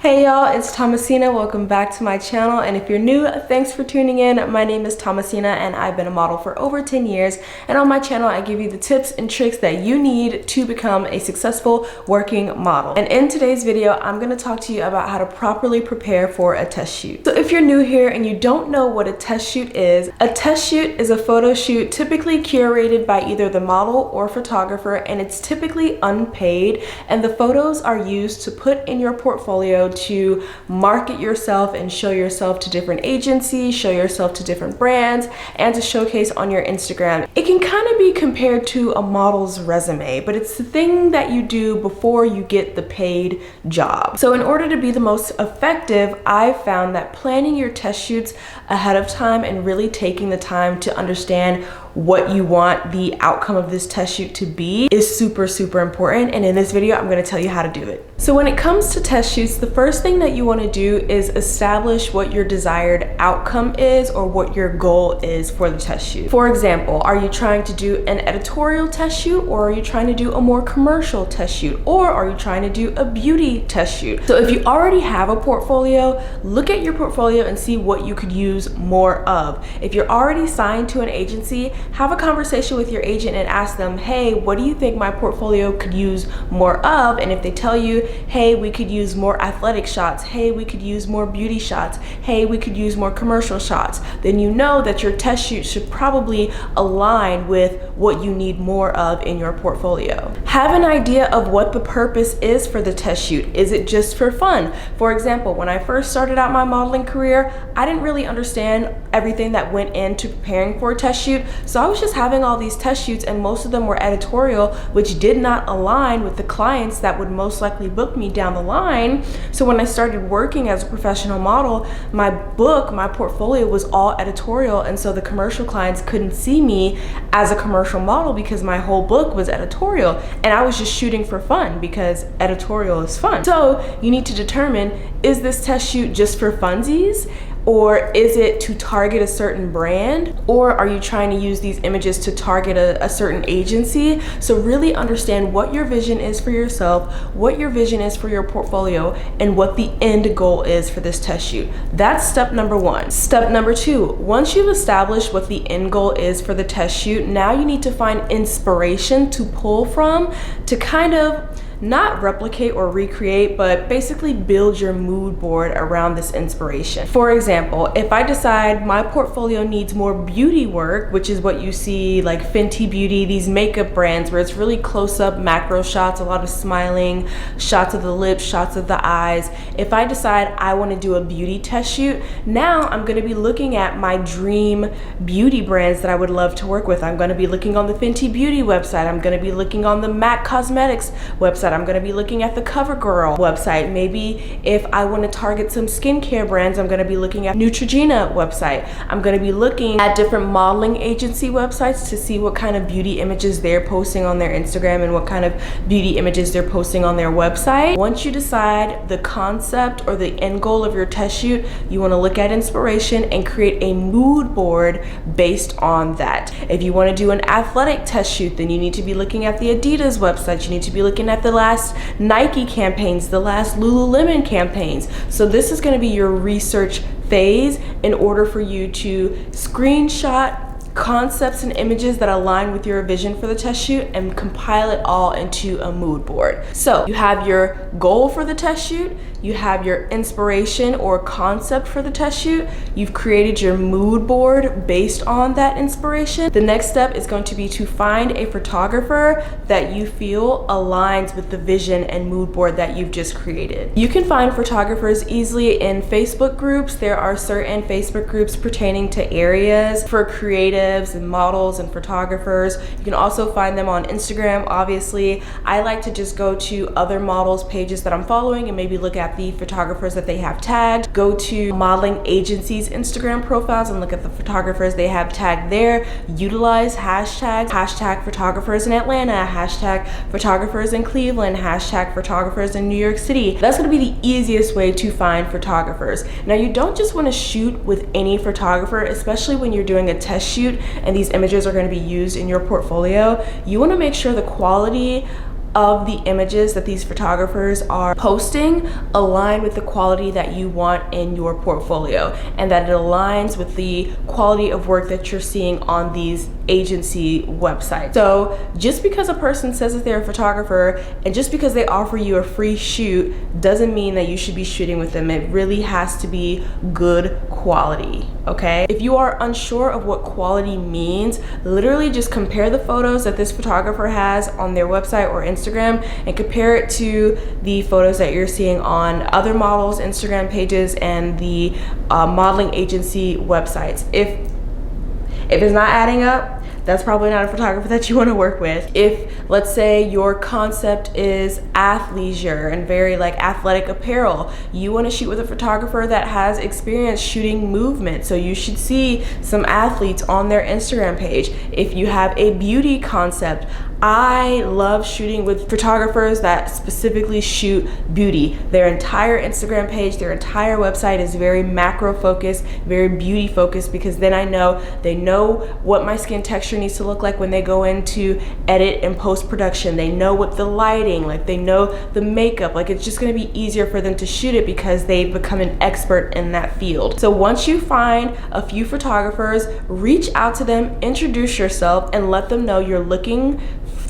Hey y'all, it's Thomasina. Welcome back to my channel, and if you're new, thanks for tuning in. My name is Thomasina and I've been a model for over 10 years, and on my channel I give you the tips and tricks that you need to become a successful working model. And in today's video, I'm going to talk to you about how to properly prepare for a test shoot. So if you're new here and you don't know what a test shoot is a photo shoot typically curated by either the model or photographer, and it's typically unpaid, and the photos are used to put in your portfolio to market yourself and show yourself to different agencies, show yourself to different brands, and to showcase on your Instagram. It can kind of be compared to a model's resume, but it's the thing that you do before you get the paid job. So in order to be the most effective, I've found that planning your test shoots ahead of time and really taking the time to understand what you want the outcome of this test shoot to be is super important, and in this video I'm going to tell you how to do it. So when it comes to test shoots, the first thing that you want to do is establish what your desired outcome is or what your goal is for the test shoot. For example, are you trying to do an editorial test shoot, or are you trying to do a more commercial test shoot, or are you trying to do a beauty test shoot? So if you already have a portfolio, look at your portfolio and see what you could use more of. If you're already signed to an agency, have a conversation with your agent and ask them, hey, what do you think my portfolio could use more of? And if they tell you, hey, we could use more athletic shots, hey, we could use more beauty shots, hey, we could use more commercial shots, then you know that your test shoot should probably align with what you need more of in your portfolio. Have an idea of what the purpose is for the test shoot. Is it just for fun? For example, when I first started out my modeling career, I didn't really understand everything that went into preparing for a test shoot. So I was just having all these test shoots, and most of them were editorial, which did not align with the clients that would most likely book me down the line. So when I started working as a professional model, my portfolio was all editorial, and so the commercial clients couldn't see me as a commercial model because my whole book was editorial, and I was just shooting for fun because editorial is fun. So you need to determine, is this test shoot just for funsies? Or is it to target a certain brand? Or are you trying to use these images to target a certain agency? So really understand what your vision is for yourself, what your vision is for your portfolio, and what the end goal is for this test shoot. That's step number one. Step number two, once you've established what the end goal is for the test shoot, now you need to find inspiration to pull from to kind of not replicate or recreate, but basically build your mood board around this inspiration. For example, if I decide my portfolio needs more beauty work, which is what you see like Fenty Beauty, these makeup brands where it's really close-up macro shots, a lot of smiling, shots of the lips, shots of the eyes. If I decide I want to do a beauty test shoot, now I'm going to be looking at my dream beauty brands that I would love to work with. I'm going to be looking on the Fenty Beauty website. I'm going to be looking on the MAC Cosmetics website. I'm going to be looking at the CoverGirl website. Maybe if I want to target some skincare brands, I'm going to be looking at Neutrogena website. I'm going to be looking at different modeling agency websites to see what kind of beauty images they're posting on their Instagram and what kind of beauty images they're posting on their website. Once you decide the concept or the end goal of your test shoot, you want to look at inspiration and create a mood board based on that. If you want to do an athletic test shoot, then you need to be looking at the Adidas website. You need to be looking at the last Nike campaigns, the last Lululemon campaigns. So this is going to be your research phase in order for you to screenshot concepts and images that align with your vision for the test shoot and compile it all into a mood board. So you have your goal for the test shoot, you have your inspiration or concept for the test shoot, you've created your mood board based on that inspiration. The next step is going to be to find a photographer that you feel aligns with the vision and mood board that you've just created. You can find photographers easily in Facebook groups. There are certain Facebook groups pertaining to areas for creatives and models and photographers. You can also find them on Instagram. Obviously, I like to just go to other models pages that I'm following and maybe look at the photographers that they have tagged. Go to modeling agencies Instagram profiles and look at the photographers they have tagged there. Utilize hashtags, hashtag photographers in Atlanta, hashtag photographers in Cleveland, hashtag photographers in New York City. That's going to be the easiest way to find photographers. Now, you don't just want to shoot with any photographer, especially when you're doing a test shoot and these images are going to be used in your portfolio. You want to make sure the quality of the images that these photographers are posting align with the quality that you want in your portfolio, and that it aligns with the quality of work that you're seeing on these agency websites. So just because a person says that they're a photographer and just because they offer you a free shoot doesn't mean that you should be shooting with them. It really has to be good quality, okay? If you are unsure of what quality means, literally just compare the photos that this photographer has on their website or Instagram and compare it to the photos that you're seeing on other models' Instagram pages and the modeling agency websites. If it's not adding up, that's probably not a photographer that you want to work with. If, let's say, your concept is athleisure and very like athletic apparel, you want to shoot with a photographer that has experience shooting movement, so you should see some athletes on their Instagram page. If you have a beauty concept, I love shooting with photographers that specifically shoot beauty. Their entire Instagram page, their entire website is very macro focused, very beauty focused, because then I know they know what my skin texture needs to look like when they go into edit and post-production. They know what the lighting, like they know the makeup, like it's just gonna be easier for them to shoot it because they've become an expert in that field. So once you find a few photographers, reach out to them, introduce yourself, and let them know you're looking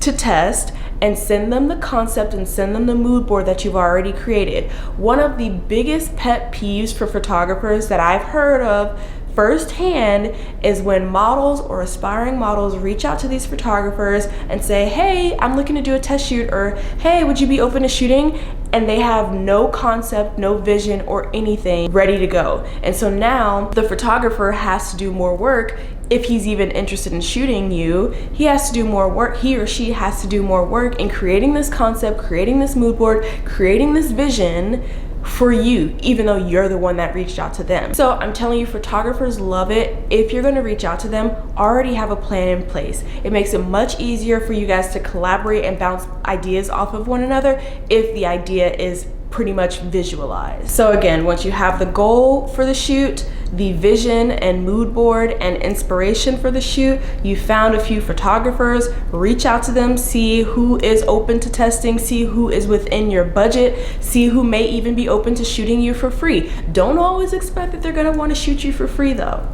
to test, and send them the concept and send them the mood board that you've already created. One of the biggest pet peeves for photographers that I've heard of firsthand is when models or aspiring models reach out to these photographers and say, hey, I'm looking to do a test shoot, or hey, would you be open to shooting? And they have no concept, no vision, or anything ready to go. And so now the photographer has to do more work. If he's even interested in shooting you, he has to do more work. He or she has to do more work in creating this concept, creating this mood board, creating this vision for you, even though you're the one that reached out to them. So I'm telling you, photographers love it. If you're gonna reach out to them, already have a plan in place. It makes it much easier for you guys to collaborate and bounce ideas off of one another if the idea is pretty much visualized. So again, once you have the goal for the shoot, the vision and mood board and inspiration for the shoot, you found a few photographers, reach out to them, see who is open to testing, see who is within your budget, see who may even be open to shooting you for free. Don't always expect that they're gonna wanna shoot you for free though.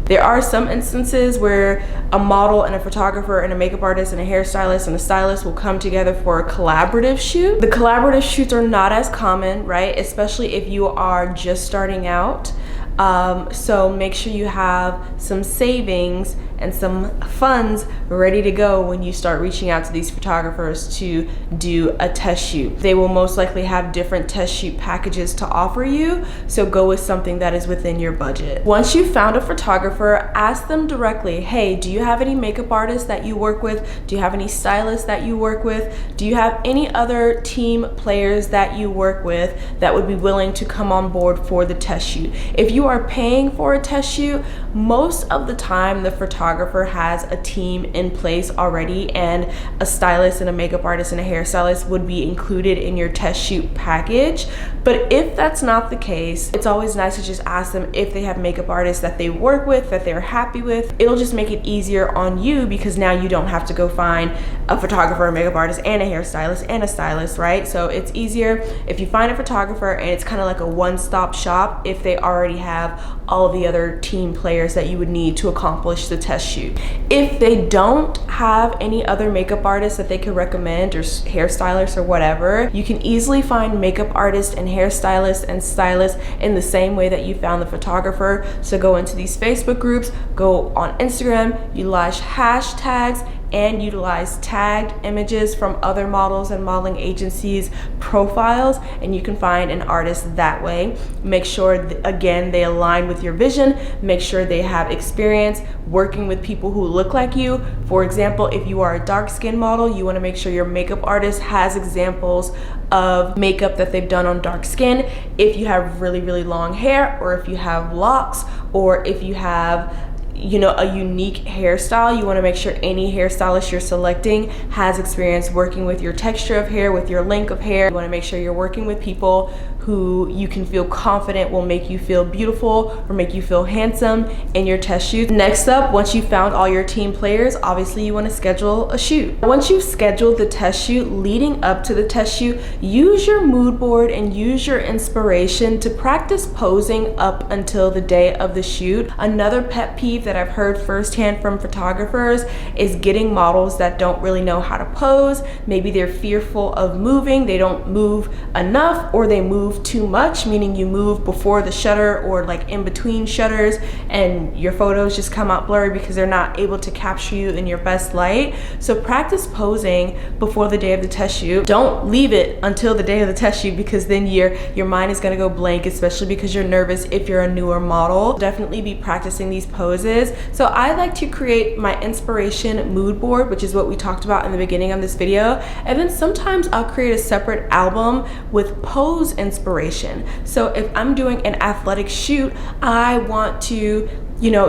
There are some instances where a model and a photographer and a makeup artist and a hairstylist and a stylist will come together for a collaborative shoot. The collaborative shoots are not as common, right? Especially if you are just starting out. So make sure you have some savings and some funds ready to go when you start reaching out to these photographers to do a test shoot. They will most likely have different test shoot packages to offer you, so go with something that is within your budget. Once you've found a photographer, ask them directly, hey, do you have any makeup artists that you work with? Do you have any stylists that you work with? Do you have any other team players that you work with that would be willing to come on board for the test shoot? If you are paying for a test shoot, most of the time the photographer has a team in place already, and a stylist and a makeup artist and a hairstylist would be included in your test shoot package. But if that's not the case, it's always nice to just ask them if they have makeup artists that they work with, that they're happy with. It'll just make it easier on you because now you don't have to go find a photographer, a makeup artist, and a hairstylist and a stylist, right? So it's easier if you find a photographer, and it's kind of like a one-stop shop if they already have all of the other team players that you would need to accomplish the test shoot. If they don't have any other makeup artists that they could recommend, or hairstylists or whatever, you can easily find makeup artists and hairstylists and stylists in the same way that you found the photographer. So go into these Facebook groups, go on Instagram, utilize hashtags, and utilize tagged images from other models and modeling agencies' profiles, and you can find an artist that way. Make sure, again, they align with your vision. Make sure they have experience working with people who look like you. For example, if you are a dark skin model, you want to make sure your makeup artist has examples of makeup that they've done on dark skin. If you have really, really long hair, or if you have locks, or if you have a unique hairstyle, you want to make sure any hairstylist you're selecting has experience working with your texture of hair, with your length of hair. You want to make sure you're working with people who you can feel confident will make you feel beautiful or make you feel handsome in your test shoot. Next up, once you've found all your team players, obviously you want to schedule a shoot. Once you've scheduled the test shoot, leading up to the test shoot, use your mood board and use your inspiration to practice posing up until the day of the shoot. Another pet peeve that I've heard firsthand from photographers is getting models that don't really know how to pose. Maybe they're fearful of moving, they don't move enough, or they move too much, meaning you move before the shutter or like in between shutters, and your photos just come out blurry because they're not able to capture you in your best light. So practice posing before the day of the test shoot. Don't leave it until the day of the test shoot, because then your mind is gonna go blank, especially because you're nervous if you're a newer model. Definitely be practicing these poses. So I like to create my inspiration mood board, which is what we talked about in the beginning of this video. And then sometimes I'll create a separate album with pose inspiration. So if I'm doing an athletic shoot, I want to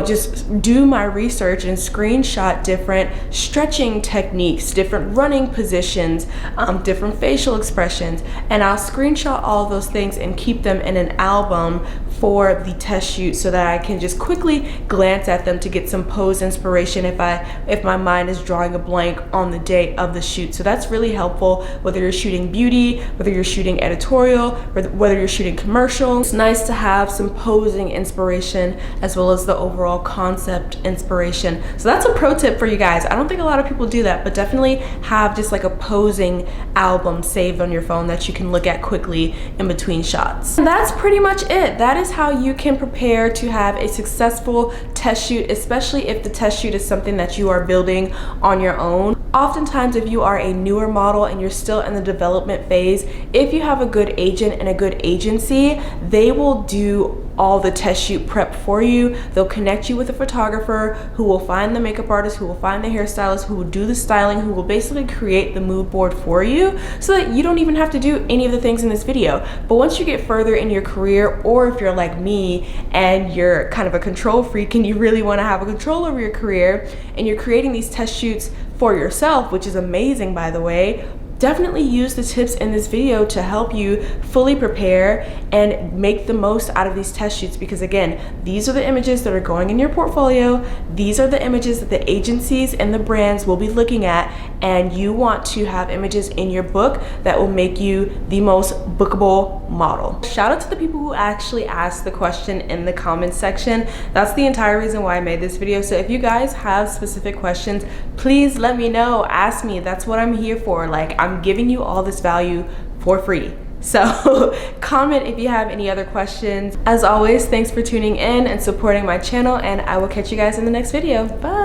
just do my research and screenshot different stretching techniques, different running positions, different facial expressions, and I'll screenshot all of those things and keep them in an album for the test shoot so that I can just quickly glance at them to get some pose inspiration if my mind is drawing a blank on the day of the shoot. So that's really helpful, whether you're shooting beauty, whether you're shooting editorial, or whether you're shooting commercial. It's nice to have some posing inspiration as well as the overall concept inspiration. So that's a pro tip for you guys. I don't think a lot of people do that, but definitely have just like a posing album saved on your phone that you can look at quickly in between shots. And that's pretty much it. That is how you can prepare to have a successful test shoot, especially if the test shoot is something that you are building on your own. Oftentimes, if you are a newer model and you're still in the development phase, if you have a good agent and a good agency, they will do all the test shoot prep for you. They'll connect you with a photographer who will find the makeup artist, who will find the hairstylist, who will do the styling, who will basically create the mood board for you so that you don't even have to do any of the things in this video. But once you get further in your career, or if you're like me and you're kind of a control freak and you really want to have a control over your career and you're creating these test shoots for yourself, which is amazing, by the way, definitely use the tips in this video to help you fully prepare and make the most out of these test shoots, because again, these are the images that are going in your portfolio. These are the images that the agencies and the brands will be looking at, and you want to have images in your book that will make you the most bookable model. Shout out to the people who actually asked the question in the comments section. That's the entire reason why I made this video. So if you guys have specific questions, please let me know, ask me. That's what I'm here for. Like, I'm giving you all this value for free. So comment if you have any other questions. As always, thanks for tuning in and supporting my channel, and I will catch you guys in the next video. Bye.